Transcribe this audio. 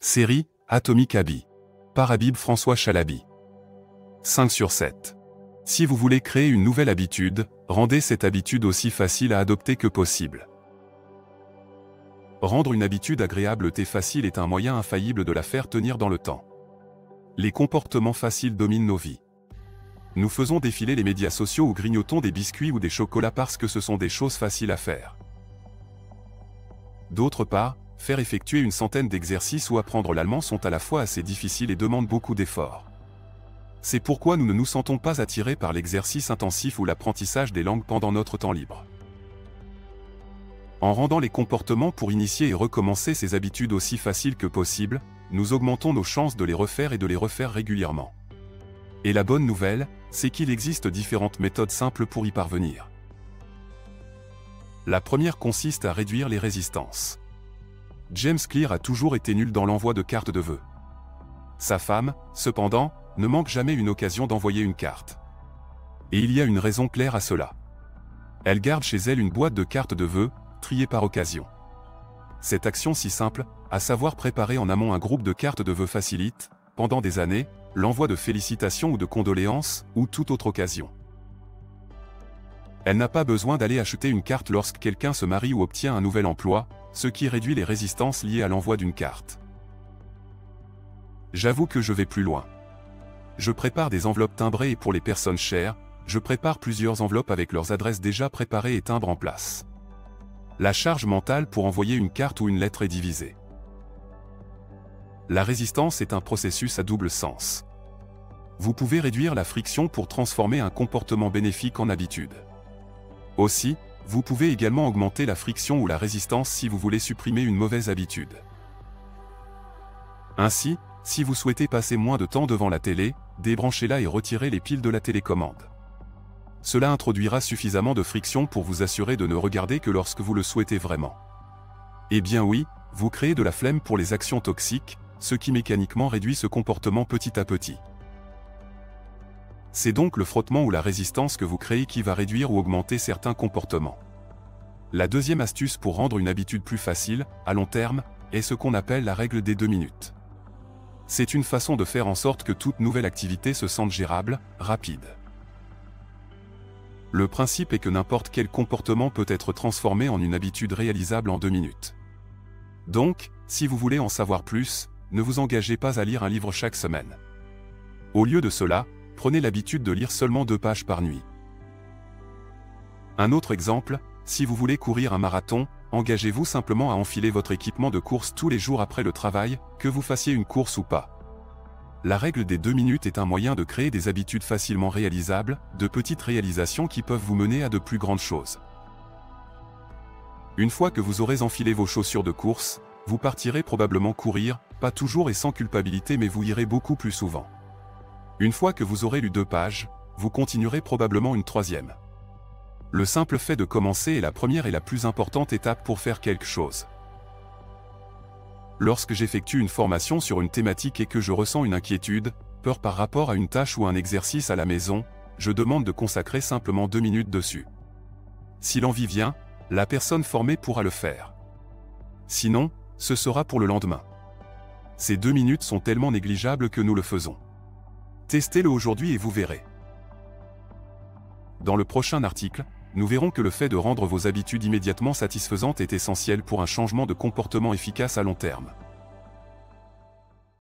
Série Atomic Habits par Habib François Chalabi. 5 sur 7. Si vous voulez créer une nouvelle habitude, rendez cette habitude aussi facile à adopter que possible. Rendre une habitude agréable et facile est un moyen infaillible de la faire tenir dans le temps. Les comportements faciles dominent nos vies. Nous faisons défiler les médias sociaux ou grignotons des biscuits ou des chocolats parce que ce sont des choses faciles à faire. D'autre part, faire effectuer une centaine d'exercices ou apprendre l'allemand sont à la fois assez difficiles et demandent beaucoup d'efforts. C'est pourquoi nous ne nous sentons pas attirés par l'exercice intensif ou l'apprentissage des langues pendant notre temps libre. En rendant les comportements pour initier et recommencer ces habitudes aussi faciles que possible, nous augmentons nos chances de les refaire et de les refaire régulièrement. Et la bonne nouvelle, c'est qu'il existe différentes méthodes simples pour y parvenir. La première consiste à réduire les résistances. James Clear a toujours été nul dans l'envoi de cartes de vœux. Sa femme, cependant, ne manque jamais une occasion d'envoyer une carte. Et il y a une raison claire à cela. Elle garde chez elle une boîte de cartes de vœux, triées par occasion. Cette action si simple, à savoir préparer en amont un groupe de cartes de vœux facilite, pendant des années, l'envoi de félicitations ou de condoléances, ou toute autre occasion. Elle n'a pas besoin d'aller acheter une carte lorsque quelqu'un se marie ou obtient un nouvel emploi, ce qui réduit les résistances liées à l'envoi d'une carte. J'avoue que je vais plus loin. Je prépare des enveloppes timbrées et pour les personnes chères, je prépare plusieurs enveloppes avec leurs adresses déjà préparées et timbres en place. La charge mentale pour envoyer une carte ou une lettre est divisée. La résistance est un processus à double sens. Vous pouvez réduire la friction pour transformer un comportement bénéfique en habitude. Aussi, vous pouvez également augmenter la friction ou la résistance si vous voulez supprimer une mauvaise habitude. Ainsi, si vous souhaitez passer moins de temps devant la télé, débranchez-la et retirez les piles de la télécommande. Cela introduira suffisamment de friction pour vous assurer de ne regarder que lorsque vous le souhaitez vraiment. Eh bien oui, vous créez de la flemme pour les actions toxiques, ce qui mécaniquement réduit ce comportement petit à petit. C'est donc le frottement ou la résistance que vous créez qui va réduire ou augmenter certains comportements. La deuxième astuce pour rendre une habitude plus facile, à long terme, est ce qu'on appelle la règle des 2 minutes. C'est une façon de faire en sorte que toute nouvelle activité se sente gérable, rapide. Le principe est que n'importe quel comportement peut être transformé en une habitude réalisable en 2 minutes. Donc, si vous voulez en savoir plus, ne vous engagez pas à lire un livre chaque semaine. Au lieu de cela, prenez l'habitude de lire seulement 2 pages par nuit. Un autre exemple, si vous voulez courir un marathon, engagez-vous simplement à enfiler votre équipement de course tous les jours après le travail, que vous fassiez une course ou pas. La règle des 2 minutes est un moyen de créer des habitudes facilement réalisables, de petites réalisations qui peuvent vous mener à de plus grandes choses. Une fois que vous aurez enfilé vos chaussures de course, vous partirez probablement courir, pas toujours et sans culpabilité mais vous irez beaucoup plus souvent. Une fois que vous aurez lu 2 pages, vous continuerez probablement une 3e. Le simple fait de commencer est la première et la plus importante étape pour faire quelque chose. Lorsque j'effectue une formation sur une thématique et que je ressens une inquiétude, peur par rapport à une tâche ou un exercice à la maison, je demande de consacrer simplement 2 minutes dessus. Si l'envie vient, la personne formée pourra le faire. Sinon, ce sera pour le lendemain. Ces 2 minutes sont tellement négligeables que nous le faisons. Testez-le aujourd'hui et vous verrez. Dans le prochain article, nous verrons que le fait de rendre vos habitudes immédiatement satisfaisantes est essentiel pour un changement de comportement efficace à long terme.